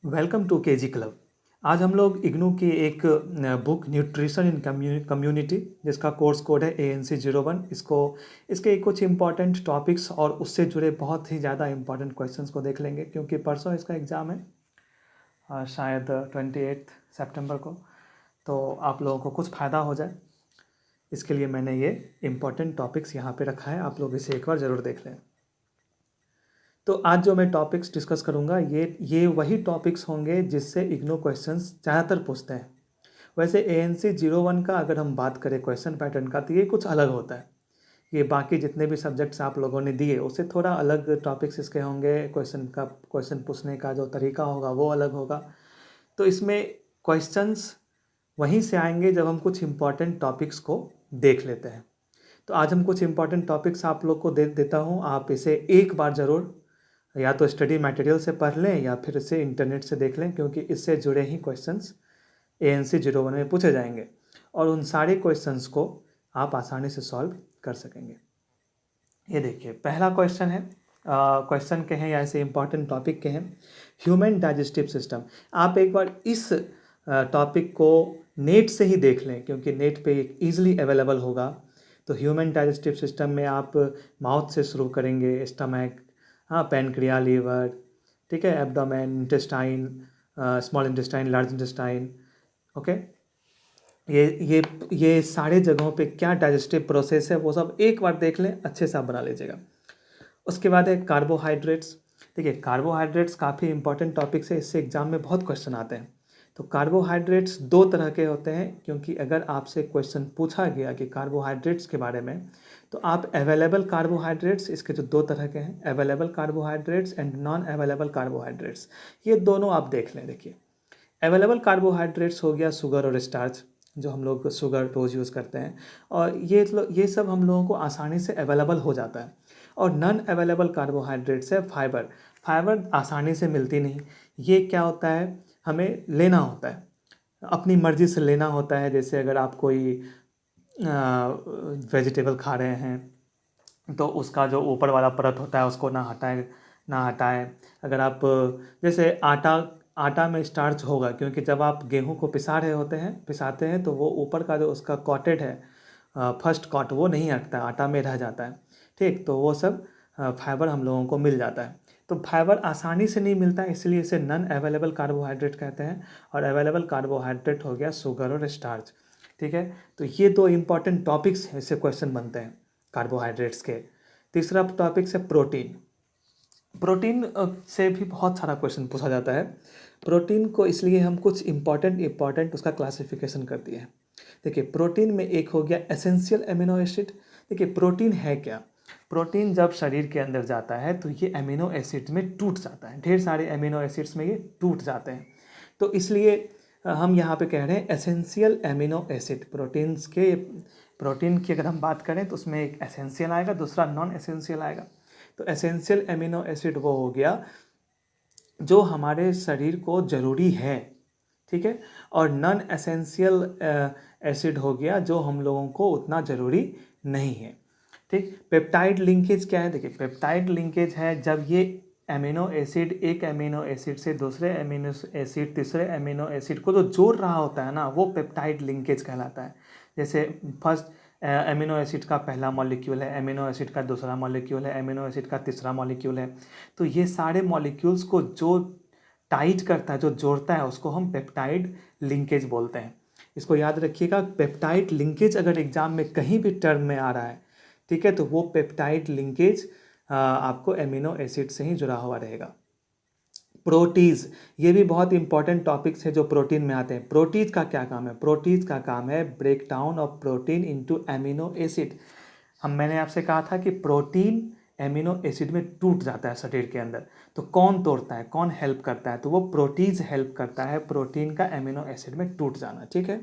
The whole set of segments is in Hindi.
Welcome two KG club. आज हम लोग इग्नू की एक बुक न्यूट्रिशन इन कम्युनिटी जिसका कोर्स कोड है ANC01 इसके कुछ इंपॉर्टेंट टॉपिक्स और उससे जुड़े बहुत ही ज़्यादा इंपॉर्टेंट क्वेश्चंस को देख लेंगे, क्योंकि परसों इसका एग्ज़ाम है शायद 28 सितंबर को। तो आप लोगों को कुछ फ़ायदा हो जाए, इसके लिए मैंने ये इंपॉर्टेंट टॉपिक्स यहाँ पे रखा है। आप लोग इसे एक बार ज़रूर देख लें। तो आज जो मैं टॉपिक्स डिस्कस करूँगा ये वही टॉपिक्स होंगे जिससे इग्नू क्वेश्चंस ज़्यादातर पूछते हैं। वैसे ANC01 का अगर हम बात करें क्वेश्चन पैटर्न का, तो ये कुछ अलग होता है। ये बाकी जितने भी सब्जेक्ट्स आप लोगों ने दिए उससे थोड़ा अलग टॉपिक्स इसके होंगे। क्वेश्चन पूछने का जो तरीका होगा वो अलग होगा। तो इसमें क्वेश्चंस वहीं से आएंगे जब हम कुछ इंपॉर्टेंट टॉपिक्स को देख लेते हैं। तो आज हम कुछ इंपॉर्टेंट टॉपिक्स आप लोग को दे देता हूँ। आप इसे एक बार ज़रूर या तो स्टडी मटेरियल से पढ़ लें या फिर इसे इंटरनेट से देख लें, क्योंकि इससे जुड़े ही क्वेश्चंस ANC01 में पूछे जाएंगे और उन सारे क्वेश्चंस को आप आसानी से सॉल्व कर सकेंगे। ये देखिए, पहला क्वेश्चन है, क्वेश्चन के हैं या ऐसे इंपॉर्टेंट टॉपिक के हैं, ह्यूमन डाइजेस्टिव सिस्टम। आप एक बार इस टॉपिक को नेट से ही देख लें, क्योंकि नेट पे ईजिली अवेलेबल होगा। तो ह्यूमन डाइजेस्टिव सिस्टम में आप माउथ से शुरू करेंगे, स्टमक, हाँ, पैनक्रिया, लीवर, ठीक है, abdomen, intestine, small intestine, large intestine, okay. ये सारे जगहों पे क्या डाइजेस्टिव प्रोसेस है वो सब एक बार देख लें, अच्छे से आप बना लीजिएगा। उसके बाद है कार्बोहाइड्रेट्स। देखिए, कार्बोहाइड्रेट्स काफ़ी इंपॉर्टेंट टॉपिक्स है, इससे एग्जाम में बहुत क्वेश्चन आते हैं। तो कार्बोहाइड्रेट्स दो तरह के होते हैं, क्योंकि अगर आपसे क्वेश्चन पूछा गया कि कार्बोहाइड्रेट्स के बारे में, तो आप अवेलेबल कार्बोहाइड्रेट्स, इसके जो दो तरह के हैं, available carbohydrates and non available carbohydrates, ये दोनों आप देख लें। देखिए, अवेलेबल कार्बोहाइड्रेट्स हो गया शुगर और स्टार्च, जो हम लोग शुगर रोज़ यूज़ करते हैं, और ये सब हम लोगों को आसानी से अवेलेबल हो जाता है। और नॉन अवेलेबल कार्बोहाइड्रेट्स है फाइबर। फाइबर आसानी से मिलती नहीं। ये क्या होता है, हमें लेना होता है, अपनी मर्ज़ी से लेना होता है। जैसे अगर आप कोई वेजिटेबल खा रहे हैं तो उसका जो ऊपर वाला परत होता है उसको ना हटाएं। अगर आप जैसे आटा में स्टार्च होगा, क्योंकि जब आप गेहूं को पिसाते हैं तो वो ऊपर का जो उसका कॉटेड है, फर्स्ट कॉट, वो नहीं हटता, आटा में रह जाता है। ठीक, तो वो सब फाइबर हम लोगों को मिल जाता है। तो फाइबर आसानी से नहीं मिलता है, इसलिए इसे नॉन अवेलेबल कार्बोहाइड्रेट कहते हैं। और अवेलेबल कार्बोहाइड्रेट हो गया शुगर और स्टार्च। ठीक है, तो ये दो इंपॉर्टेंट टॉपिक्स हैं, इससे क्वेश्चन बनते हैं कार्बोहाइड्रेट्स के। तीसरा टॉपिक्स है प्रोटीन। प्रोटीन से भी बहुत सारा क्वेश्चन पूछा जाता है। प्रोटीन को इसलिए हम कुछ इंपॉर्टेंट उसका क्लासिफिकेशन कर दिए हैं। देखिए, प्रोटीन में एक हो गया एसेंशियल एमिनो एसिड। देखिए, प्रोटीन है क्या? प्रोटीन जब शरीर के अंदर जाता है तो ये एमिनो एसिड में टूट जाता है, ढेर सारे एमिनो एसिड्स में ये टूट जाते हैं। तो इसलिए हम यहाँ पे कह रहे हैं एसेंशियल एमिनो एसिड। प्रोटीन की अगर हम बात करें तो उसमें एक एसेंशियल आएगा, दूसरा नॉन एसेंशियल आएगा। तो एसेंशियल एमिनो एसिड वो हो गया जो हमारे शरीर को ज़रूरी है, ठीक है। और नॉन एसेंशियल एसिड हो गया जो हम लोगों को उतना ज़रूरी नहीं है, ठीक। पेप्टाइड लिंकेज क्या है? देखिए, पेप्टाइड लिंकेज है जब ये एमिनो एसिड एक एमिनो एसिड से दूसरे एमिनो एसिड तीसरे एमिनो एसिड को जो जोड़ रहा होता है ना, वो पेप्टाइड लिंकेज कहलाता है। जैसे फर्स्ट एमिनो एसिड का पहला मॉलिक्यूल है, एमिनो एसिड का दूसरा मॉलिक्यूल है, एमिनो एसिड का तीसरा मॉलिक्यूल है। तो ये सारे मॉलिक्यूल्स को जो टाइट करता है, जो जोड़ता है, उसको हम पेप्टाइड लिंकेज बोलते हैं। इसको याद रखिएगा, पेप्टाइड लिंकेज अगर एग्जाम में कहीं भी टर्म में आ रहा है, ठीक है, तो वो पेप्टाइड लिंकेज आपको एमिनो एसिड से ही जुड़ा हुआ रहेगा। प्रोटीज, ये भी बहुत इंपॉर्टेंट टॉपिक्स है जो प्रोटीन में आते हैं। प्रोटीज का क्या काम है? प्रोटीज का काम है break down of protein into amino acid. मैंने आपसे कहा था कि प्रोटीन एमिनो एसिड में टूट जाता है शरीर के अंदर। तो कौन तोड़ता है, कौन हेल्प करता है? तो वो प्रोटीज हेल्प करता है प्रोटीन का एमिनो एसिड में टूट जाना, ठीक है।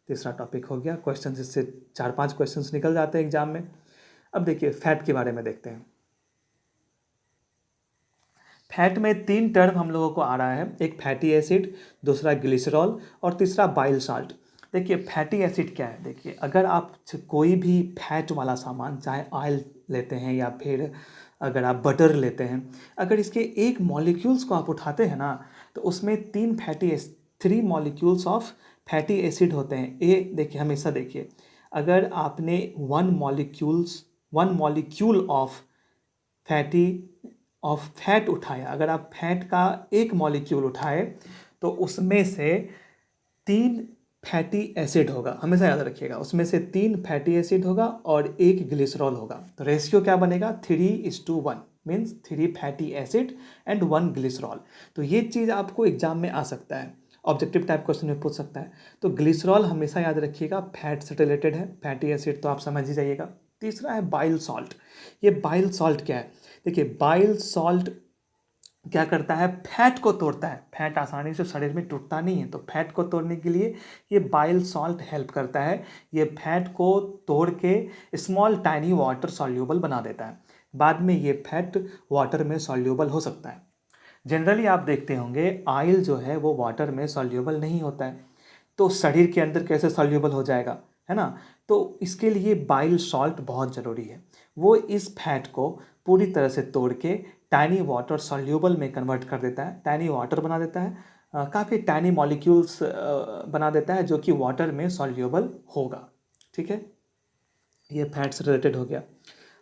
तीसरा टॉपिक हो गया। क्वेश्चन इससे 4-5 क्वेश्चंस निकल जाते हैं एग्जाम में। अब देखिए, फैट के बारे में देखते हैं। फैट में 3 टर्म हम लोगों को आ रहा है, एक फैटी एसिड, दूसरा ग्लिसरॉल और तीसरा बाइल साल्ट। देखिए, फैटी एसिड क्या है? देखिए, अगर आप कोई भी फैट वाला सामान, चाहे ऑयल लेते हैं या फिर अगर आप बटर लेते हैं, अगर इसके एक मॉलिक्यूल्स को आप उठाते हैं ना, तो उसमें 3 मॉलिक्यूल्स ऑफ फैटी एसिड होते हैं। ये देखिए, हमेशा देखिए, अगर आपने 1 मॉलिक्यूल ऑफ फैट उठाया, अगर आप फैट का 1 मॉलिक्यूल उठाए तो उसमें से 3 फैटी एसिड होगा। हमेशा याद रखिएगा, उसमें से 3 फैटी एसिड होगा और 1 ग्लिसरॉल होगा। तो रेशियो क्या बनेगा? 3:1, means 3 fatty acid and 1 glycerol. तो ये चीज़ आपको एग्जाम में आ सकता है, ऑब्जेक्टिव टाइप क्वेश्चन में पूछ सकता है। तो ग्लिसरॉल हमेशा याद रखिएगा, फैट से रिलेटेड है, फैटी एसिड तो आप समझ ही जाइएगा। तीसरा है बाइल सॉल्ट। ये बाइल सॉल्ट क्या है? देखिए, बाइल सॉल्ट क्या करता है? फैट को तोड़ता है। फैट आसानी से शरीर में टूटता नहीं है, तो फैट को तोड़ने के लिए ये बाइल सॉल्ट हेल्प करता है। ये फैट को तोड़ के स्मॉल टाइनी वाटर सॉल्यूबल बना देता है। बाद में ये फैट वाटर में सॉल्यूबल हो सकता है। जनरली आप देखते होंगे ऑयल जो है वो वाटर में सॉल्यूबल नहीं होता है, तो शरीर के अंदर कैसे सॉल्यूबल हो जाएगा, है ना? तो इसके लिए बाइल सॉल्ट बहुत ज़रूरी है। वो इस फैट को पूरी तरह से तोड़ के टाइनी वाटर सॉल्यूबल में कन्वर्ट कर देता है, टाइनी वाटर बना देता है, काफ़ी टाइनी मॉलिक्यूल्स बना देता है जो कि वाटर में सॉल्यूबल होगा। ठीक है, ये फैट से रिलेटेड हो गया।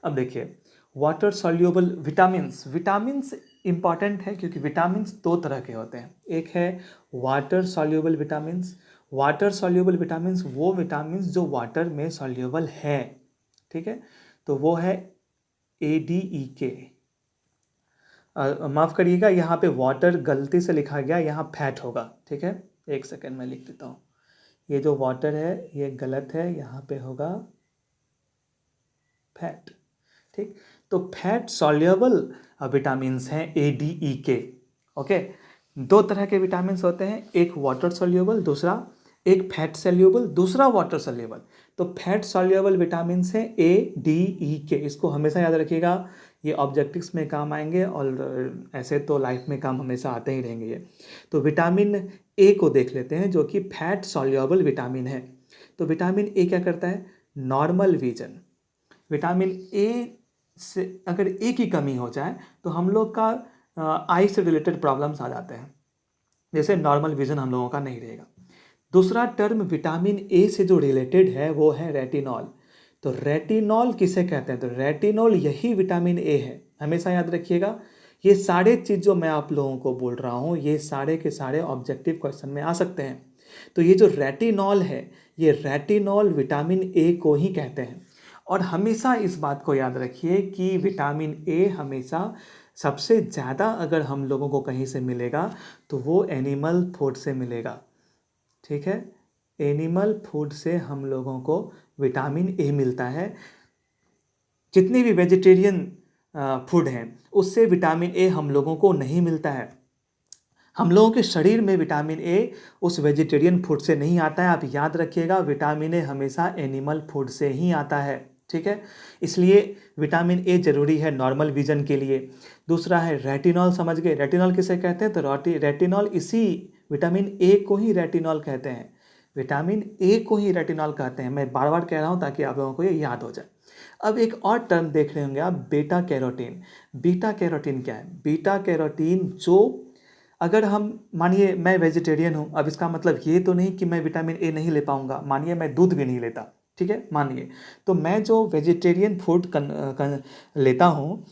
अब देखिए, वाटर सॉल्यूबल विटामिन्स इंपॉर्टेंट है, क्योंकि विटामिन्स 2 तरह के होते हैं। एक है water soluble vitamins. Water soluble vitamins वो विटामिन्स जो वाटर में सॉल्यूबल है, ठीक है? तो वो है ADEK। माफ़ करिएगा, यहाँ पे वाटर गलती से लिखा गया, यहाँ फैट होगा, ठीक है? एक सेकेंड में लिख देता हूँ। ये जो वाटर है ये गलत है, यहाँ पे होगा फैट। ठीक, तो फैट सॉल्युबल विटामिन्स हैं ADEK। ओके, 2 तरह के विटामिन्स होते हैं, एक वाटर सॉल्युबल, दूसरा एक फैट सॉल्युबल, दूसरा वाटर सॉल्युबल। तो फैट सॉल्युबल विटामिन्स हैं ADEK। इसको हमेशा याद रखिएगा, ये ऑब्जेक्टिव्स में काम आएंगे और ऐसे तो लाइफ में काम हमेशा आते ही रहेंगे ये। तो विटामिन ए को देख लेते हैं, जो कि फैट सॉल्युबल विटामिन है। तो विटामिन ए क्या करता है? Normal vision. विटामिन ए से अगर ए की कमी हो जाए तो हम लोग का आई से रिलेटेड प्रॉब्लम्स आ जाते हैं, जैसे नॉर्मल विजन हम लोगों का नहीं रहेगा। दूसरा टर्म विटामिन ए से जो रिलेटेड है वो है रेटिनॉल। तो रेटिनॉल किसे कहते हैं? तो रेटिनॉल यही विटामिन ए है। हमेशा याद रखिएगा, ये सारे चीज़ जो मैं आप लोगों को बोल रहा हूँ ये सारे के सारे ऑब्जेक्टिव क्वेश्चन में आ सकते हैं। तो ये जो रेटिनॉल है, ये रेटिनॉल विटामिन ए को ही कहते हैं। और हमेशा इस बात को याद रखिए कि विटामिन ए हमेशा सबसे ज़्यादा अगर हम लोगों को कहीं से मिलेगा तो वो एनिमल फूड से मिलेगा। ठीक है, एनिमल फूड से हम लोगों को विटामिन ए मिलता है। जितने भी वेजिटेरियन फूड हैं उससे विटामिन ए हम लोगों को नहीं मिलता है। हम लोगों के शरीर में विटामिन ए उस वेजिटेरियन फूड से नहीं आता है। आप याद रखिएगा, विटामिन ए हमेशा एनिमल फूड से ही आता है। ठीक है, इसलिए विटामिन ए ज़रूरी है नॉर्मल विजन के लिए। दूसरा है रेटिनॉल, समझ गए? रेटिनॉल किसे कहते हैं? तो रेटिनॉल इसी विटामिन ए को ही रेटिनॉल कहते हैं। विटामिन ए को ही रेटिनॉल कहते हैं। मैं बार बार कह रहा हूँ ताकि आप लोगों को ये याद हो जाए। अब एक और टर्म देख रहे होंगे आप, बीटा कैरोटीन। बीटा कैरोटीन क्या है? बीटा कैरोटीन जो, अगर हम मानिए मैं वेजिटेरियन हूँ, अब इसका मतलब ये तो नहीं कि मैं विटामिन ए नहीं ले पाऊँगा। मानिए मैं दूध भी नहीं लेता, ठीक है, मानिए, तो मैं जो वेजिटेरियन फूड लेता हूँ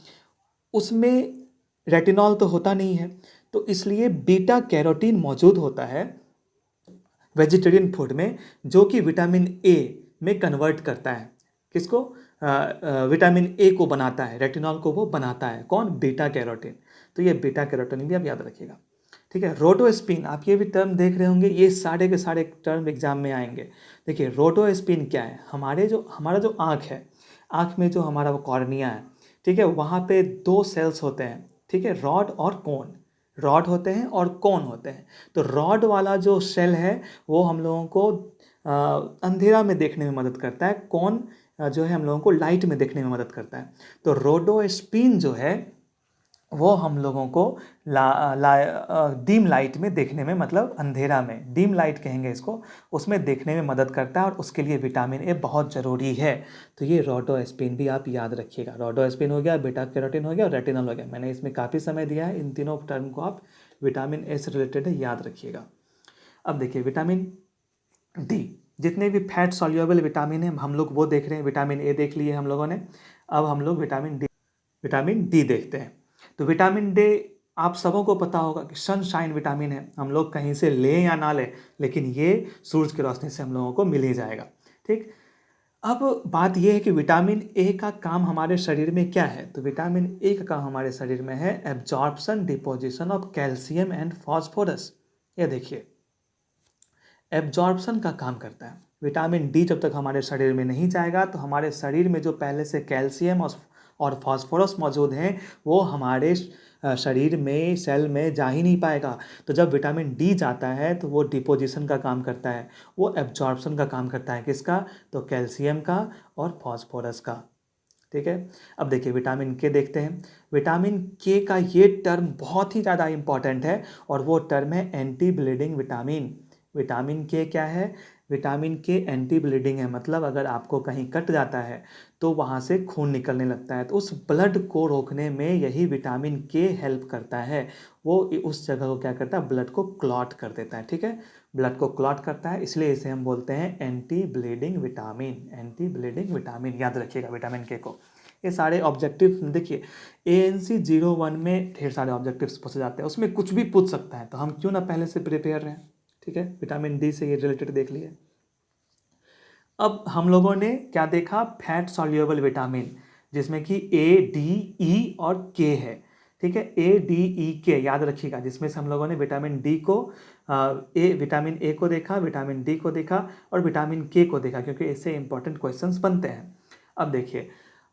उसमें रेटिनॉल तो होता नहीं है, तो इसलिए बीटा कैरोटीन मौजूद होता है वेजिटेरियन फूड में, जो कि विटामिन ए में कन्वर्ट करता है। किसको? विटामिन ए को बनाता है, रेटिनॉल को वो बनाता है। कौन? Beta carotene. तो ये बीटा कैरोटीन भी आप याद रखिएगा। ठीक है, रोडोस्पिन, आप ये भी टर्म देख रहे होंगे, ये सारे के सारे टर्म एग्जाम में आएंगे। देखिए, रोडोस्पिन क्या है? हमारा जो आँख है, आँख में जो हमारा वो कॉर्निया है, ठीक है, वहाँ पे 2 सेल्स होते हैं, ठीक है, रॉड और कोन। रॉड होते हैं और कोन होते हैं। तो रॉड वाला जो सेल है वो हम लोगों को अंधेरा में देखने में मदद करता है। कोन जो है हम लोगों को लाइट में देखने में मदद करता है। तो रोडोस्पिन जो है वो हम लोगों को डीम लाइट में देखने में, मतलब अंधेरा में, डीम लाइट कहेंगे इसको, उसमें देखने में मदद करता है और उसके लिए विटामिन ए बहुत ज़रूरी है। तो ये रोडोस्पिन भी आप याद रखिएगा। रोडोस्पिन हो गया, बीटा कैरोटीन हो गया और रेटिनॉल हो गया। मैंने इसमें काफ़ी समय दिया है, इन तीनों टर्म को आप विटामिन ए से रिलेटेड है, याद रखिएगा। अब देखिए विटामिन डी, जितने भी फैट सॉल्युबल विटामिन है हम लोग वो देख रहे हैं। विटामिन ए देख लिए हम लोगों ने, अब हम लोग विटामिन डी देखते हैं। तो विटामिन डी आप सबों को पता होगा कि सनशाइन विटामिन है, हम लोग कहीं से लें या ना लें लेकिन ये सूरज की रोशनी से हम लोगों को मिल ही जाएगा। ठीक, अब बात यह है कि विटामिन ए का काम हमारे शरीर में क्या है। तो विटामिन ए का काम हमारे शरीर में है absorption, deposition of calcium and phosphorus. ये देखिए एब्जॉर्प्शन का काम करता है। विटामिन डी जब तक हमारे शरीर में नहीं जाएगा तो हमारे शरीर में जो पहले से कैल्शियम और फास्फोरस मौजूद हैं वो हमारे शरीर में, सेल में जा ही नहीं पाएगा। तो जब विटामिन डी जाता है तो वो डिपोजिशन का काम करता है, वो एब्जॉर्प्शन का काम करता है। किसका? तो कैल्शियम का और फास्फोरस का। ठीक है, अब देखिए विटामिन के देखते हैं। विटामिन के का ये टर्म बहुत ही ज़्यादा इंपॉर्टेंट है और वो टर्म है एंटी ब्लीडिंग विटामिन। विटामिन के क्या है? विटामिन के एंटी ब्लीडिंग है, मतलब अगर आपको कहीं कट जाता है तो वहाँ से खून निकलने लगता है, तो उस ब्लड को रोकने में यही विटामिन के हेल्प करता है। वो उस जगह को क्या करता है? ब्लड को क्लॉट कर देता है। ठीक है, ब्लड को क्लॉट करता है, इसलिए इसे हम बोलते हैं anti bleeding vitamin. Anti bleeding vitamin याद रखिएगा विटामिन के को। ये सारे ऑब्जेक्टिव देखिए, ANC 01 में ढेर सारे ऑब्जेक्टिव्स पूछे जाते हैं, उसमें कुछ भी पूछ सकता है, तो हम क्यों ना पहले से प्रिपेयर रहें। ठीक है, विटामिन डी से ये रिलेटेड देख लिए। अब हम लोगों ने क्या देखा? फैट सॉल्युबल विटामिन, जिसमें कि A, D, E और K है। ठीक है, A, D, E, K याद रखिएगा, जिसमें से हम लोगों ने विटामिन डी को विटामिन ए को देखा, विटामिन डी को देखा और विटामिन के को देखा, क्योंकि इससे इंपॉर्टेंट क्वेश्चंस बनते हैं। अब देखिए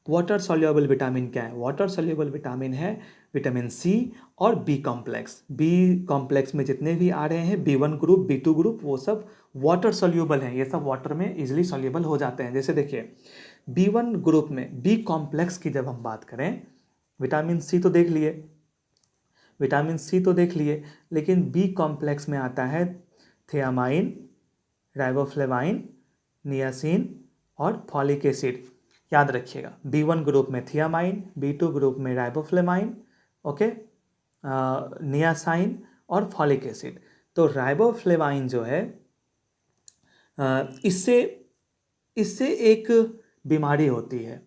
वाटर सॉल्युबल विटामिन क्या है? वाटर सॉल्युबल विटामिन है विटामिन सी और बी कॉम्प्लेक्स। बी कॉम्प्लेक्स में जितने भी आ रहे हैं, B1 ग्रुप, B2 ग्रुप, वो सब वाटर सॉल्युबल हैं। ये सब वाटर में इजीली सॉल्युबल हो जाते हैं। जैसे देखिए B1 ग्रुप में बी कॉम्प्लेक्स की जब हम बात करें, विटामिन सी तो देख लिए, विटामिन सी तो देख लिए, लेकिन बी कॉम्प्लेक्स में आता है थियामाइन, राइबोफ्लेवाइन, नियासिन और फॉलिक एसिड। याद रखिएगा, B1 ग्रुप में थियामाइन, B2 ग्रुप में राइबोफ्लेवाइन, ओके, नियासाइन और फॉलिक एसिड। तो राइबोफ्लेवाइन जो है इससे इससे एक बीमारी होती है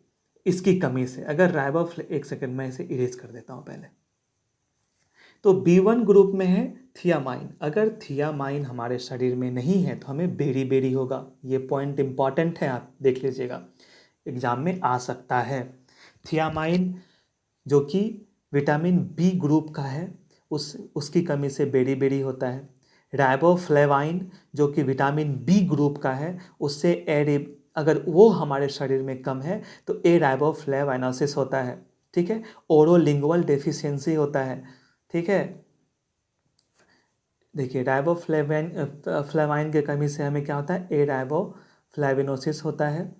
इसकी कमी से। अगर एक सेकंड मैं इसे इरेज कर देता हूँ पहले। तो B1 ग्रुप में है थियामाइन, अगर थियामाइन हमारे शरीर में नहीं है तो हमें बेरी बेरी होगा। ये पॉइंट इंपॉर्टेंट है, आप देख लीजिएगा, एग्जाम में आ सकता है। थियामाइन जो कि विटामिन बी ग्रुप का है, उसकी कमी से बेरी बेरी होता है। राइबोफ्लेवाइन जो कि विटामिन बी ग्रुप का है, उससे अगर वो हमारे शरीर में कम है तो ए राइबोफ्लेवाइनोसिस होता है। ठीक है, ओरोलिंगुअल डेफिशिएंसी होता है। ठीक है, देखिए फ्लेवाइन की कमी से हमें क्या होता है? ए राइबोफ्लेविनोसिस होता है।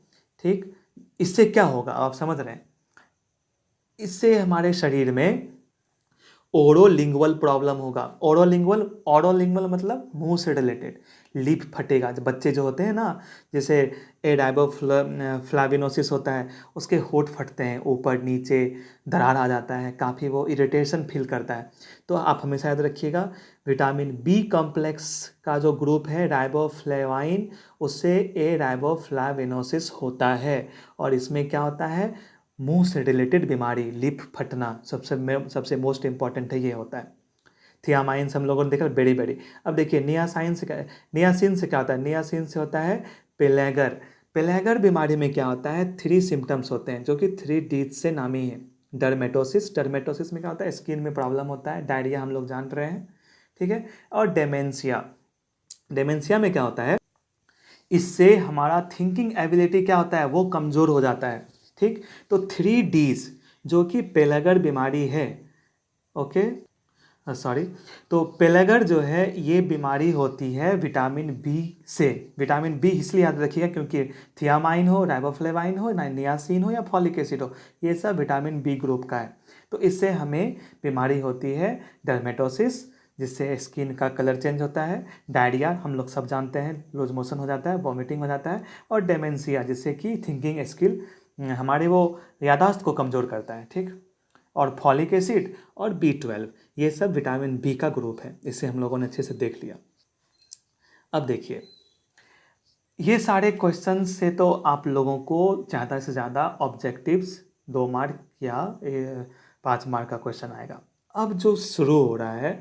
ठीक, इससे क्या होगा आप समझ रहे हैं? इससे हमारे शरीर में ओरोलिंगुअल प्रॉब्लम होगा। ओरोलिंगुअल मतलब मुंह से रिलेटेड, लिप फटेगा। जो बच्चे जो होते हैं ना, जैसे फ्लाविनोसिस होता है, उसके होंठ फटते हैं, ऊपर नीचे दरार आ जाता है, काफ़ी वो इरिटेशन फील करता है। तो आप हमेशा याद रखिएगा, विटामिन बी कॉम्प्लेक्स का जो ग्रुप है राइबोफ्लेवाइन, उससे ए राइबोफ्लाविनोसिस होता है। और इसमें क्या होता है? मुंह से रिलेटेड बीमारी, लिप फटना सबसे मोस्ट इंपॉर्टेंट है, ये होता है। थियामाइन से हम लोगों ने देखा बेरी बेरी। अब देखिए नियासिन से क्या होता है? नियासिन से होता है पेलेगर। पेलेगर बीमारी में क्या होता है? 3 सिम्टम्स होते हैं जो कि 3 डीज से नामी है। डर्मेटोसिस में क्या होता है? स्किन में प्रॉब्लम होता है, डायरिया हम लोग जान रहे हैं। ठीक है, और डेमेंशिया में क्या होता है? इससे हमारा थिंकिंग एबिलिटी क्या होता है? वो कमज़ोर हो जाता है। ठीक, तो 3 डीज जो कि पेलेगर बीमारी है, ओके सॉरी, तो पेलेगर जो है ये बीमारी होती है विटामिन बी से। विटामिन बी इसलिए याद रखिएगा क्योंकि थियामाइन हो, राइबोफ्लेवाइन हो, नियासिन हो या फॉलिक एसिड हो, ये सब विटामिन बी ग्रुप का है। तो इससे हमें बीमारी होती है डर्मेटोसिस, जिससे स्किन का कलर चेंज होता है, डायरिया हम लोग सब जानते हैं, लूज मोशन हो जाता है, वॉमिटिंग हो जाता है, और डेमेंशिया जिससे कि थिंकिंग स्किल हमारे वो याददाश्त को कमज़ोर करता है, ठीक। और फॉलिक एसिड और B12 ये सब विटामिन बी का ग्रुप है, इसे हम लोगों ने अच्छे से देख लिया। अब देखिए, ये सारे क्वेश्चन से तो आप लोगों को ज़्यादा से ज़्यादा ऑब्जेक्टिव्स 2 मार्क या 5 मार्क का क्वेश्चन आएगा। अब जो शुरू हो रहा है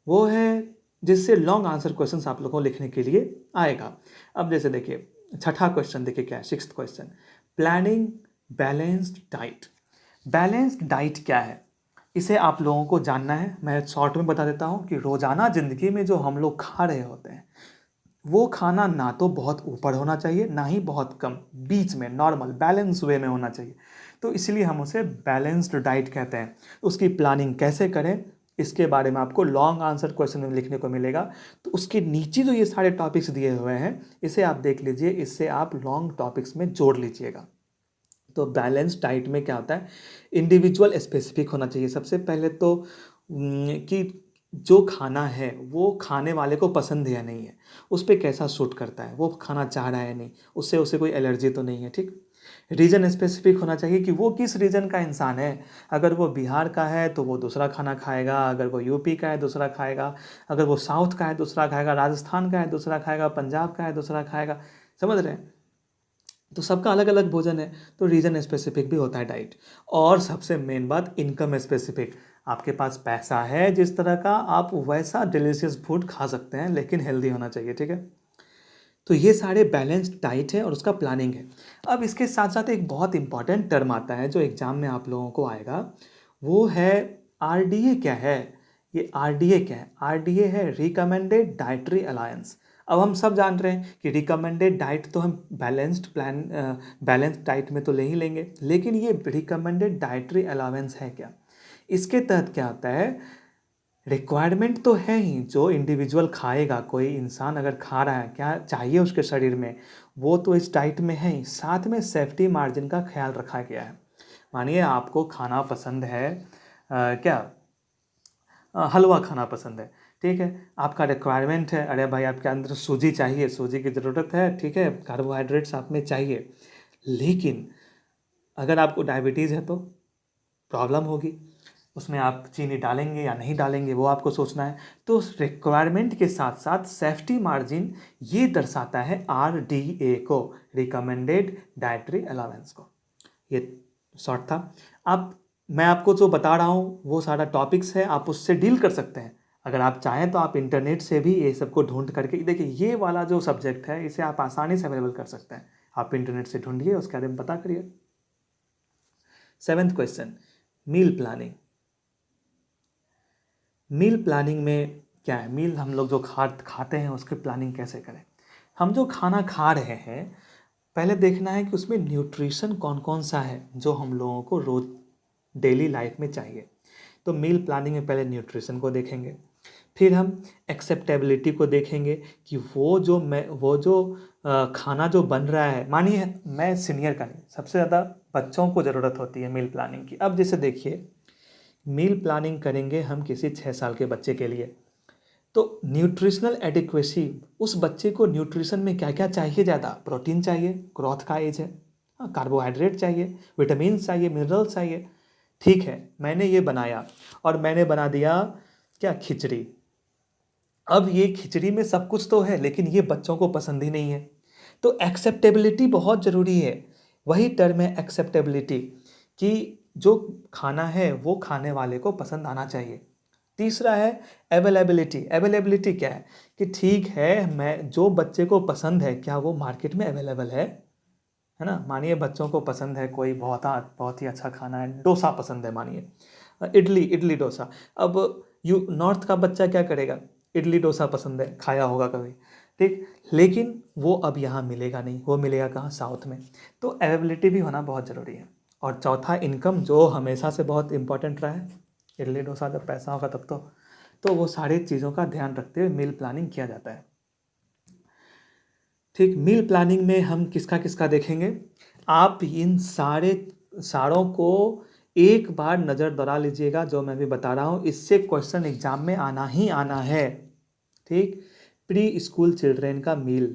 वो है जिससे लॉन्ग आंसर क्वेश्चन आप लोगों को लिखने के लिए आएगा। अब जैसे देखिए, छठा क्वेश्चन देखिए क्या है, 6th question, planning balanced diet. Balanced diet क्या है, इसे आप लोगों को जानना है। मैं शॉर्ट में बता देता हूँ कि रोज़ाना ज़िंदगी में जो हम लोग खा रहे होते हैं वो खाना ना तो बहुत ऊपर होना चाहिए ना ही बहुत कम, बीच में नॉर्मल बैलेंस वे में होना चाहिए। तो इसलिए हम उसे बैलेंस्ड डाइट कहते हैं। उसकी प्लानिंग कैसे करें इसके बारे में आपको लॉन्ग आंसर क्वेश्चन में लिखने को मिलेगा। तो उसके नीचे जो ये सारे टॉपिक्स दिए हुए हैं इसे आप देख लीजिए, इससे आप लॉन्ग टॉपिक्स में जोड़ लीजिएगा। तो बैलेंस डाइट में क्या होता है, इंडिविजुअल स्पेसिफिक होना चाहिए सबसे पहले तो, कि जो खाना है वो खाने वाले को पसंद है या नहीं है, उस पर कैसा सूट करता है, वो खाना चाह रहा है नहीं, उससे उसे कोई एलर्जी तो नहीं है, ठीक। रीजन स्पेसिफिक होना चाहिए कि वो किस रीजन का इंसान है। अगर वो बिहार का है तो वो दूसरा खाना खाएगा, अगर वो यूपी का है दूसरा खाएगा, अगर वो साउथ का है दूसरा खाएगा, राजस्थान का है दूसरा खाएगा, पंजाब का है दूसरा खाएगा, समझ रहे हैं। तो सबका अलग अलग भोजन है, तो रीजन स्पेसिफिक भी होता है डाइट। और सबसे मेन बात, इनकम स्पेसिफिक। आपके पास पैसा है जिस तरह का, आप वैसा डिलीशियस फूड खा सकते हैं, लेकिन हेल्दी होना चाहिए, ठीक है। तो ये सारे बैलेंस्ड डाइट है और उसका प्लानिंग है। अब इसके साथ साथ एक बहुत इंपॉर्टेंट टर्म आता है जो एग्जाम में आप लोगों को आएगा, वो है RDA। क्या है ये RDA? क्या है RDA? है रिकमेंडेड डाइटरी अलायंस। अब हम सब जान रहे हैं कि रिकमेंडेड डाइट तो हम बैलेंस्ड डाइट में तो ले ही लेंगे, लेकिन ये रिकमेंडेड डाइटरी अलावेंस है क्या? इसके तहत क्या होता है, रिक्वायरमेंट तो है ही, जो इंडिविजुअल खाएगा, कोई इंसान अगर खा रहा है, क्या चाहिए उसके शरीर में, वो तो इस डाइट में है ही। साथ में सेफ्टी मार्जिन का ख्याल रखा गया है। मानिए आपको खाना पसंद है क्या हलवा खाना पसंद है, ठीक है। आपका रिक्वायरमेंट है, अरे भाई आपके अंदर सूजी चाहिए, सूजी की ज़रूरत है, ठीक है, कार्बोहाइड्रेट्स आप में चाहिए। लेकिन अगर आपको डायबिटीज़ है तो प्रॉब्लम होगी, उसमें आप चीनी डालेंगे या नहीं डालेंगे वो आपको सोचना है। तो रिक्वायरमेंट के साथ साथ सेफ्टी मार्जिन ये दर्शाता है RDA को, रिकमेंडेड डाइटरी अलावेंस को। ये शॉर्ट था। आप मैं आपको जो बता रहा हूँ वो सारा टॉपिक्स है, आप उससे डील कर सकते हैं। अगर आप चाहें तो आप इंटरनेट से भी ये सबको ढूंढ करके देखिए, ये वाला जो सब्जेक्ट है इसे आप आसानी से अवेलेबल कर सकते हैं। आप इंटरनेट से ढूंढिए, उसके बारे में पता करिए। 7th question, meal planning. Meal planning में क्या है, मील हम लोग जो खाते हैं उसकी प्लानिंग कैसे करें। हम जो खाना खा रहे हैं पहले देखना है कि उसमें न्यूट्रिशन कौन कौन सा है जो हम लोगों को रोज डेली लाइफ में चाहिए। तो मील प्लानिंग में पहले न्यूट्रिशन को देखेंगे, फिर हम एक्सेप्टेबिलिटी को देखेंगे कि वो जो खाना जो बन रहा है, मानिए मैं सीनियर का नहीं, सबसे ज़्यादा बच्चों को ज़रूरत होती है मील प्लानिंग की। अब जैसे देखिए, मील प्लानिंग करेंगे हम किसी 6 साल के बच्चे के लिए, तो न्यूट्रिशनल एडिक्वेसी, उस बच्चे को न्यूट्रिशन में क्या क्या चाहिए, ज़्यादा प्रोटीन चाहिए, ग्रोथ का एज है, हाँ, कार्बोहाइड्रेट चाहिए, विटामिन चाहिए, मिनरल्स चाहिए। ठीक है, मैंने ये बनाया और मैंने बना दिया क्या, खिचड़ी। अब ये खिचड़ी में सब कुछ तो है लेकिन ये बच्चों को पसंद ही नहीं है। तो एक्सेप्टेबिलिटी बहुत ज़रूरी है, वही टर्म है एक्सेप्टेबिलिटी, कि जो खाना है वो खाने वाले को पसंद आना चाहिए। तीसरा है अवेलेबिलिटी। अवेलेबिलिटी क्या है कि ठीक है, मैं जो बच्चे को पसंद है क्या वो मार्केट में अवेलेबल है ना। मानिए बच्चों को पसंद है कोई बहुत ही अच्छा खाना है, डोसा पसंद है, मानिए इडली इडली डोसा। अब नॉर्थ का बच्चा क्या करेगा, इडली डोसा पसंद है, खाया होगा कभी, ठीक, लेकिन वो अब यहाँ मिलेगा नहीं, वो मिलेगा कहाँ, साउथ में। तो अवेलेबिलिटी भी होना बहुत ज़रूरी है। और चौथा इनकम, जो हमेशा से बहुत इंपॉर्टेंट रहा है। इडली डोसा जब पैसा होगा तब तो वो सारी चीज़ों का ध्यान रखते हुए मील प्लानिंग किया जाता है। ठीक, मील प्लानिंग में हम किसका किसका देखेंगे, आप इन सारों को एक बार नज़र दौड़ा लीजिएगा जो मैं भी बता रहा हूँ, इससे क्वेश्चन एग्जाम में आना ही आना है। ठीक, प्री स्कूल चिल्ड्रेन का मील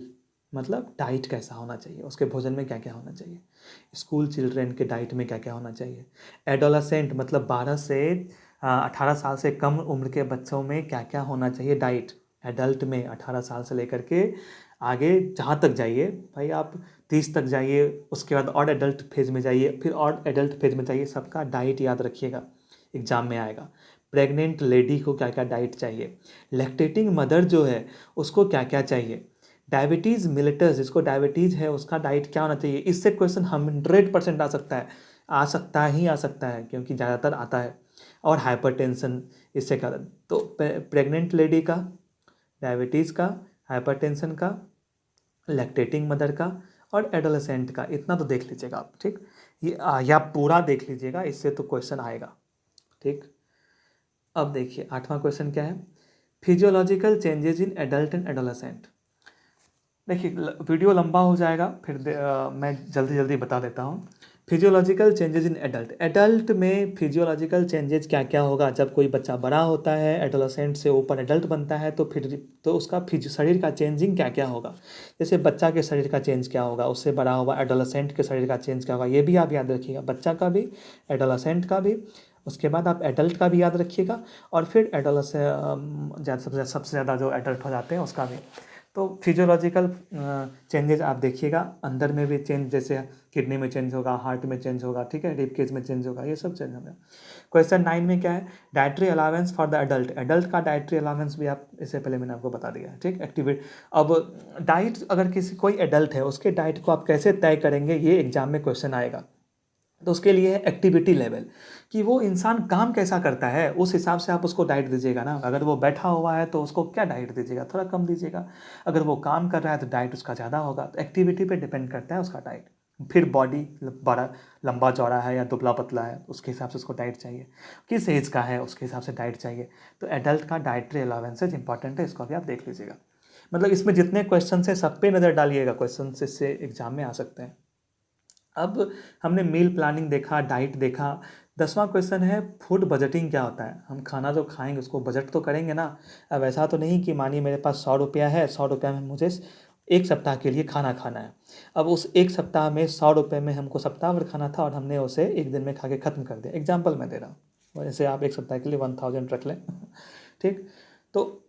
मतलब डाइट कैसा होना चाहिए, उसके भोजन में क्या क्या होना चाहिए, स्कूल चिल्ड्रेन के डाइट में क्या क्या होना चाहिए, एडोलसेंट मतलब 12 से 18 साल से कम उम्र के बच्चों में क्या क्या होना चाहिए डाइट, एडल्ट में 18 साल से लेकर के आगे जहाँ तक जाइए भाई, आप 30 तक जाइए, उसके बाद और एडल्ट फेज में जाइए, फिर और एडल्ट फेज में जाइए, सबका डाइट याद रखिएगा, एग्जाम में आएगा। प्रेग्नेंट लेडी को क्या क्या डाइट चाहिए, लैक्टेटिंग मदर जो है उसको क्या क्या चाहिए, डायबिटीज़ मिलिटस जिसको डायबिटीज़ है उसका डाइट क्या होना चाहिए। इससे क्वेश्चन 100% आ सकता है, आ सकता है क्योंकि ज़्यादातर आता है। और हाइपरटेंशन इससे क्या, तो प्रेग्नेंट लेडी का, डायबिटीज़ का, हाइपरटेंशन का, लैक्टेटिंग मदर का और एडोलेसेंट का, इतना तो देख लीजिएगा आप। ठीक, ये या पूरा देख लीजिएगा, इससे तो क्वेश्चन आएगा। ठीक, अब देखिए 8वां क्वेश्चन क्या है, physiological changes in adult and adolescent. देखिए वीडियो लंबा हो जाएगा, फिर मैं जल्दी जल्दी बता देता हूँ। Physiological changes in adult, adult में फिजियोलॉजिकल चेंजेस क्या क्या होगा, जब कोई बच्चा बड़ा होता है एडोलेसेंट से ऊपर एडल्ट बनता है तो फिर तो उसका शरीर का चेंजिंग क्या क्या होगा। जैसे बच्चा के शरीर का चेंज क्या होगा, उससे बड़ा होगा एडोलेसेंट के शरीर का चेंज क्या होगा, ये भी आप याद रखिएगा, बच्चा का भी, एडोलेसेंट का भी, उसके बाद आप एडल्ट का भी याद रखिएगा, और फिर एडोलेसेंट सबसे ज़्यादा जो एडल्ट हो जाते हैं उसका भी। तो फिजियोलॉजिकल चेंजेस आप देखिएगा, अंदर में भी चेंज, जैसे किडनी में चेंज होगा, हार्ट में चेंज होगा, ठीक है, रिब केज में चेंज होगा, ये सब चेंज होगा। क्वेश्चन 9 में क्या है, dietary allowance for the adult, adult का डाइटरी अलावेंस भी आप इससे पहले मैंने आपको बता दिया है। ठीक, एक्टिविटी, अब डाइट अगर किसी कोई एडल्ट है उसके डाइट को आप कैसे तय करेंगे, ये एग्जाम में क्वेश्चन आएगा। तो उसके लिए है एक्टिविटी लेवल, कि वो इंसान काम कैसा करता है, उस हिसाब से आप उसको डाइट दीजिएगा ना। अगर वो बैठा हुआ है तो उसको क्या डाइट दीजिएगा, थोड़ा कम दीजिएगा। अगर वो काम कर रहा है तो डाइट उसका ज़्यादा होगा। तो एक्टिविटी पे डिपेंड करता है उसका डाइट। फिर बॉडी बड़ा लंबा चौड़ा है या दुबला पतला है, उसके हिसाब से उसको डाइट चाहिए। किस एज का है उसके हिसाब से डाइट चाहिए। तो एडल्ट का डाइटरी अलावेंसेज इंपॉर्टेंट है, इसको भी आप देख लीजिएगा। मतलब इसमें जितने क्वेश्चन है सब पे नज़र डालिएगा, क्वेश्चन इससे एग्जाम में आ सकते हैं। अब हमने मील प्लानिंग देखा, डाइट देखा। 10वां क्वेश्चन है फूड बजटिंग क्या होता है। हम खाना जो खाएंगे उसको बजट तो करेंगे ना। अब ऐसा तो नहीं कि मानिए मेरे पास 100 रुपया है, 100 रुपया में मुझे 1 सप्ताह के लिए खाना खाना है। अब उस 1 सप्ताह में 100 रुपये में हमको सप्ताह भर खाना था और हमने उसे 1 दिन में खा के ख़त्म कर दिया। एग्जाम्पल मैं दे रहा हूँ, वैसे आप 1 सप्ताह के लिए 1000 रख लें। ठीक, तो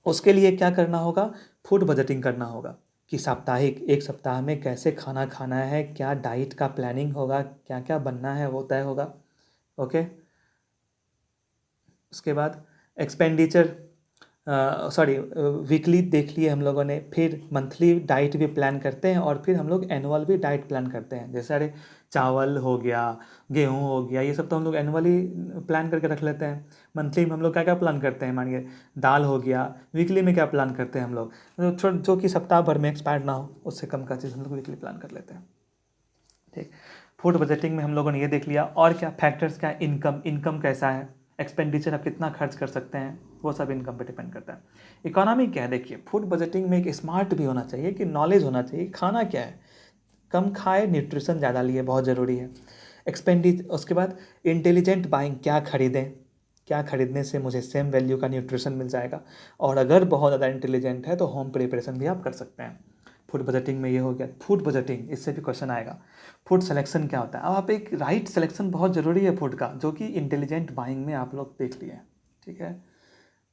उसके लिए क्या करना होगा, फूड बजटिंग करना होगा कि साप्ताहिक 1 सप्ताह में कैसे खाना खाना है, क्या डाइट का प्लानिंग होगा, क्या क्या बनना है वो तय होगा। ओके, उसके बाद एक्सपेंडिचर, सॉरी वीकली देख लिए हम लोगों ने, फिर मंथली डाइट भी प्लान करते हैं और फिर हम लोग एनुअल भी डाइट प्लान करते हैं। जैसे अरे चावल हो गया, गेहूं हो गया, ये सब तो हम लोग एनुअली प्लान करके रख लेते हैं। मंथली में हम लोग क्या क्या प्लान करते हैं, मानिए दाल हो गया। वीकली में क्या प्लान करते हैं हम लोग, जो कि सप्ताह भर में एक्सपायर ना हो, उससे कम का चीज़ हम लोग वीकली प्लान कर लेते हैं। ठीक, फूड बजटिंग में हम लोगों ने ये देख लिया। और क्या फैक्टर्स, क्या इनकम कैसा है, एक्सपेंडिचर आप कितना खर्च कर सकते हैं, वो सब इनकम पे डिपेंड करता है। इकोनॉमी क्या है, देखिए फूड बजटिंग में एक स्मार्ट भी होना चाहिए, कि नॉलेज होना चाहिए खाना क्या है, कम खाए न्यूट्रिशन ज़्यादा लिए, बहुत ज़रूरी है। उसके बाद इंटेलिजेंट बाइंग, क्या खरीदें, क्या खरीदने से मुझे सेम वैल्यू का न्यूट्रिशन मिल जाएगा। और अगर बहुत ज़्यादा इंटेलिजेंट है तो होम प्रिपरेशन भी आप कर सकते हैं। फूड बजटिंग में ये हो गया। फूड बजटिंग, इससे भी क्वेश्चन आएगा। फूड सिलेक्शन क्या होता है, अब आप एक राइट सिलेक्शन बहुत ज़रूरी है फूड का, जो कि इंटेलिजेंट बाइंग में आप लोग देख लिए। ठीक है,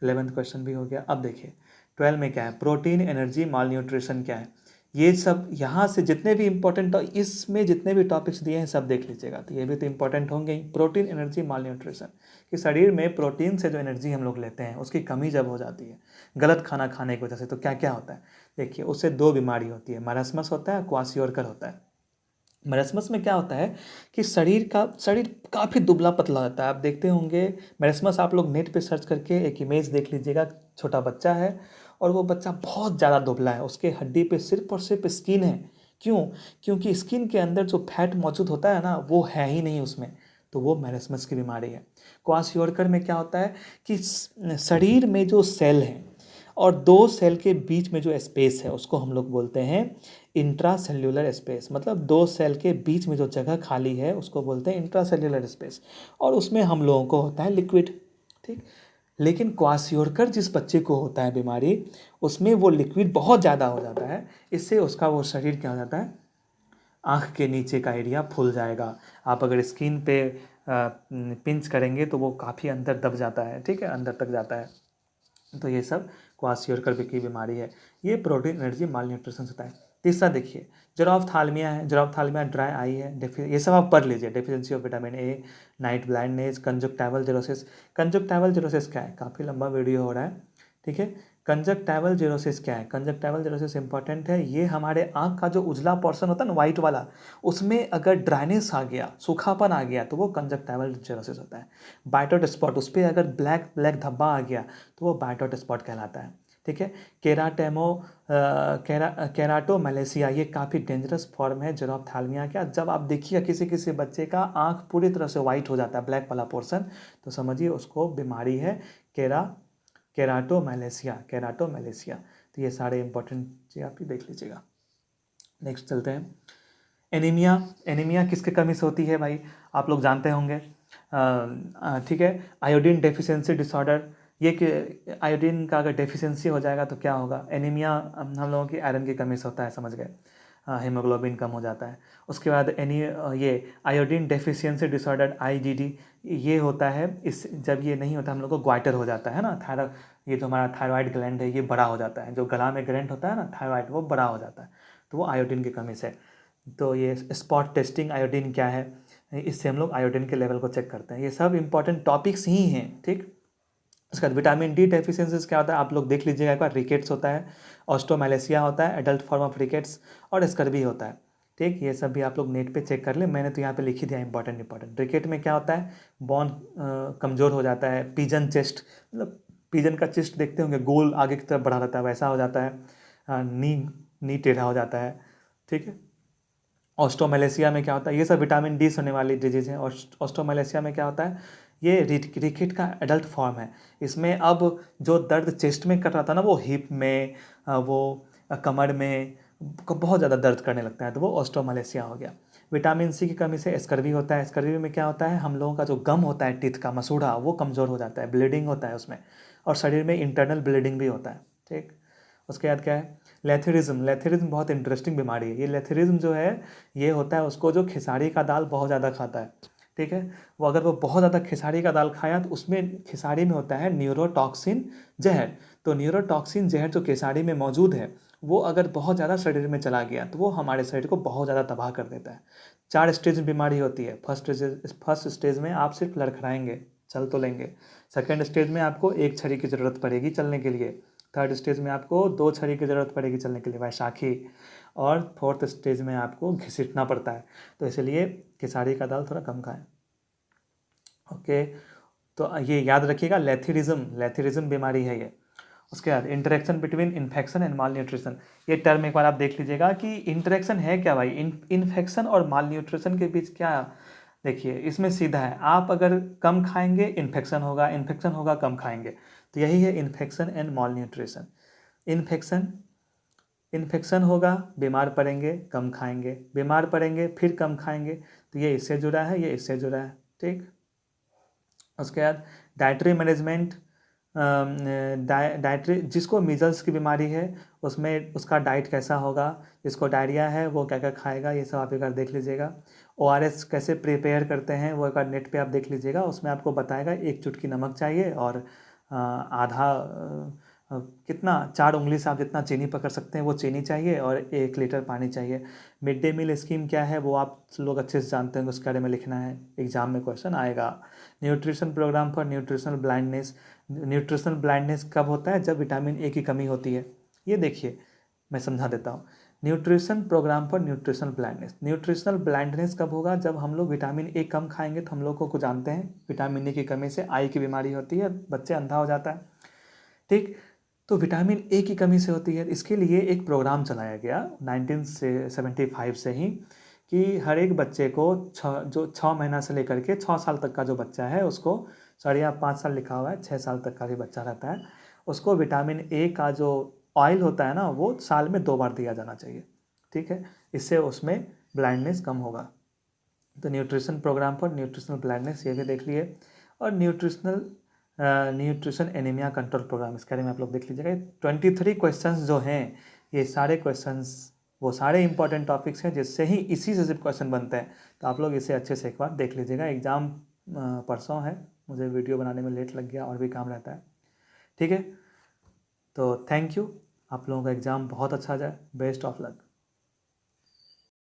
11th क्वेश्चन भी हो गया। अब देखिए 12 में क्या है, प्रोटीन, एनर्जी, माल न्यूट्रिशन क्या है। ये सब यहाँ से जितने भी इंपॉर्टेंट, इसमें जितने भी टॉपिक्स दिए हैं सब देख लीजिएगा, तो ये भी तो इंपॉर्टेंट होंगे ही। प्रोटीन, एनर्जी, माल न्यूट्रिशन, कि शरीर में प्रोटीन से जो एनर्जी हम लोग लेते हैं उसकी कमी जब हो जाती है गलत खाना खाने की वजह से, तो क्या क्या होता है। देखिए उससे 2 बीमारी होती है, मरासमस होता है, क्वाशियोरकर होता है। मरासमस में क्या होता है कि शरीर काफ़ी दुबला पतला होता है। आप देखते होंगे मरासमस, आप लोग नेट पे सर्च करके एक इमेज देख लीजिएगा, छोटा बच्चा है और वो बच्चा बहुत ज़्यादा दुबला है, उसके हड्डी पे सिर्फ और सिर्फ स्किन है। क्यों, क्योंकि स्किन के अंदर जो फैट मौजूद होता है ना, वो है ही नहीं उसमें, तो वो मैरस्मस की बीमारी है। क्वाशियोरकर में क्या होता है कि शरीर में जो सेल हैं और 2 सेल के बीच में जो स्पेस है उसको हम लोग बोलते हैं इंट्रासेल्युलर स्पेस, मतलब दो सेल के बीच में जो जगह खाली है उसको बोलते हैं इंट्रासेल्युलर स्पेस, और उसमें हम लोगों को होता है लिक्विड। ठीक, लेकिन क्वासियोरकर जिस बच्चे को होता है बीमारी, उसमें वो लिक्विड बहुत ज़्यादा हो जाता है, इससे उसका वो शरीर क्या हो जाता है, आँख के नीचे का एरिया फूल जाएगा। आप अगर स्किन पे पिंच करेंगे तो वो काफ़ी अंदर दब जाता है, ठीक है, अंदर तक जाता है। तो ये सब क्वासियोरकर की बीमारी है। ये प्रोटीन एनर्जी माल न्यूट्रिशन होता है। तीसरा देखिए, जरॉफ्थाल्मिया है, जरॉफ्थाल्मिया ड्राई आई है, ये सब आप पढ़ लीजिए, deficiency of vitamin A, night blindness, conjunctival xerosis. Conjunctival xerosis क्या है, काफ़ी लंबा वीडियो हो रहा है, ठीक है। कंजक्टाइवल जेरोसिस क्या है, कंजक्टाइवल जेरोसिस इंपॉर्टेंट है, ये हमारे आँख का जो उजला पोर्शन होता है ना, वाइट वाला, उसमें अगर ड्राइनेस आ गया, सूखापन आ गया, तो वो कंजक्टाइवल जेरोसिस होता है। बाइटोट स्पॉट, उस पर अगर ब्लैक ब्लैक धब्बा आ गया तो वो बाइटोट स्पॉट कहलाता है, ठीक है। केराटोमैलेसिया, ये काफ़ी डेंजरस फॉर्म है जेरोफ्थाल्मिया का। जब आप देखिएगा किसी किसी बच्चे का आँख पूरी तरह से वाइट हो जाता है, ब्लैक वाला पोर्शन, तो समझिए उसको बीमारी है केराटोमैलेसिया। तो ये सारे इंपॉर्टेंट चीज़ आप ही देख लीजिएगा। नेक्स्ट चलते हैं, एनीमिया। एनीमिया किसके कमी से होती है भाई, आप लोग जानते होंगे, ठीक है। आयोडीन डेफिशिएंसी डिसऑर्डर, ये कि आयोडीन का अगर डेफिशिएंसी हो जाएगा तो क्या होगा, एनीमिया हम लोगों की आयरन की कमी से होता है, समझ गए, हीमोग्लोबिन कम हो जाता है। उसके बाद ये आयोडीन डेफिशिएंसी डिसऑर्डर आईडीडी, ये होता है, इस जब ये नहीं होता हम लोग को ग्वाइटर हो जाता है ना, थायराइड, ये जो हमारा थायराइड ग्लैंड है ये बड़ा हो जाता है, जो गला में ग्लैंड होता है ना थायराइड, वो बड़ा हो जाता है, तो वो आयोडीन की कमी से। तो ये स्पॉट टेस्टिंग आयोडीन क्या है, इससे हम लोग आयोडीन के लेवल को चेक करते हैं। ये सब इंपॉर्टेंट टॉपिक्स ही हैं, ठीक। उसके बाद विटामिन डी डेफिशिएंसीज क्या होता है, आप लोग देख लीजिएगा एक बार, रिकेट्स होता है, ऑस्टोमैलेसिया होता है, एडल्ट फॉर्म ऑफ रिकेट्स, और स्कर्वी होता है, ठीक। ये सब भी आप लोग नेट पे चेक कर ले, मैंने तो यहाँ पे लिख ही दिया इंपॉर्टेंट। रिकेट में क्या होता है, बोन कमज़ोर हो जाता है, पिजन चेस्ट, मतलब पिजन का चेस्ट देखते होंगे, गोल आगे की तरफ बढ़ा रहता है, वैसा हो जाता है, नी नी टेढ़ा हो जाता है, ठीक है। ऑस्टोमैलेसिया में क्या होता है, ये सब विटामिन डी से होने वाली डिजीज़ है। और ऑस्टोमैलेसिया में क्या होता है, ये रिकेट का एडल्ट फॉर्म है। इसमें अब जो दर्द चेस्ट में कर रहा था ना, वो हिप में, वो कमर में बहुत ज़्यादा दर्द करने लगता है, तो वो ऑस्टोमैलेसिया हो गया। विटामिन सी की कमी से स्कर्वी होता है। स्कर्वी में क्या होता है, हम लोगों का जो गम होता है टीथ का मसूड़ा, वो कमज़ोर हो जाता है, ब्लीडिंग होता है उसमें, और शरीर में इंटरनल ब्लीडिंग भी होता है, ठीक। उसके बाद क्या है, लेथेरिज्म। लेथेरिज्म बहुत इंटरेस्टिंग बीमारी है। ये लेथेरिज्म जो है, ये होता है उसको जो खेसारी का दाल बहुत ज़्यादा खाता है, ठीक है, वो अगर वो बहुत ज़्यादा खेसारी का दाल खाया तो उसमें खेसारी में होता है न्यूरोटॉक्सिन जहर। तो न्यूरोटॉक्सिन जहर जो खेसारी में मौजूद है, वो अगर बहुत ज़्यादा शरीर में चला गया तो वो हमारे शरीर को बहुत ज़्यादा तबाह कर देता है। 4 स्टेज में बीमारी होती है। फर्स्ट स्टेज में आप सिर्फ लड़खड़ाएंगे, चल तो लेंगे। सेकेंड स्टेज में आपको एक छड़ी की ज़रूरत पड़ेगी चलने के लिए। थर्ड स्टेज में आपको 2 छड़ी की ज़रूरत पड़ेगी चलने के लिए, वैशाखी। और फोर्थ स्टेज में आपको घिसटना पड़ता है, तो इसलिए खेसारी का दाल थोड़ा कम खाएं, ओके। तो ये याद रखिएगा, लेथेरिज्म बीमारी है ये। उसके बाद interaction between infection and mall nutrition, ये टर्म एक बार आप देख लीजिएगा कि इंटरेक्शन है क्या भाई, इन्फेक्शन और माल न्यूट्रिशन के बीच क्या। देखिए इसमें सीधा है, आप अगर कम खाएंगे इन्फेक्शन होगा, इन्फेक्शन होगा कम खाएंगे, तो यही है infection and mall nutrition. Infection होगा, बीमार पड़ेंगे, कम खाएंगे, बीमार पड़ेंगे फिर कम खाएंगे, तो ये इससे जुड़ा है, ये इससे जुड़ा है, ठीक। उसके बाद डाइटरी मैनेजमेंट, डाइटरी, जिसको मीजल्स की बीमारी है उसमें उसका डाइट कैसा होगा, जिसको डायरिया है वो क्या क्या खाएगा, ये सब आप एक बार देख लीजिएगा। ओआरएस कैसे प्रिपेयर करते हैं वो एक बार नेट पे आप देख लीजिएगा, उसमें आपको बताएगा 1 चुटकी नमक चाहिए, और आधा कितना 4 उंगली से आप जितना चीनी पकड़ सकते हैं वो चीनी चाहिए, और 1 लीटर पानी चाहिए। मिड डे मील स्कीम क्या है वो आप लोग अच्छे से जानते हैं, उसके बारे में लिखना है, एग्जाम में क्वेश्चन आएगा। Nutrition program for nutritional blindness. Nutritional blindness कब होता है, जब विटामिन ए की कमी होती है। ये देखिए मैं समझा देता हूँ, nutrition program for nutritional blindness. Nutritional blindness कब होगा, जब हम लोग विटामिन ए कम खाएंगे, तो हम लोगों को जानते हैं विटामिन ए की कमी से आई की बीमारी होती है, बच्चे अंधा हो जाता है, ठीक। तो विटामिन ए की कमी से होती है, इसके लिए एक प्रोग्राम चलाया गया 1975 से ही, कि हर एक बच्चे को 6 महीना से लेकर के 6 साल तक का जो बच्चा है उसको, सॉरी यहाँ 5 साल लिखा हुआ है, 6 साल तक का भी बच्चा रहता है, उसको विटामिन ए का जो ऑयल होता है ना, वो साल में 2 बार दिया जाना चाहिए। ठीक है, इससे उसमें ब्लाइंडनेस कम होगा। तो न्यूट्रिशन प्रोग्राम पर न्यूट्रिशनल ब्लाइंडनेस ये भी देख लिए, और न्यूट्रिशन एनीमिया कंट्रोल प्रोग्राम, इसके बारे में आप लोग देख लीजिएगा। 23 क्वेश्चंस जो हैं, ये सारे क्वेश्चंस वो सारे इंपॉर्टेंट टॉपिक्स हैं जिससे ही इसी से सिर्फ क्वेश्चन बनते हैं। तो आप लोग इसे अच्छे से एक बार देख लीजिएगा। एग्ज़ाम परसों है, मुझे वीडियो बनाने में लेट लग गया और भी काम रहता है, ठीक है। तो थैंक यू, आप लोगों का एग्ज़ाम बहुत अच्छा जाए, बेस्ट ऑफ लक।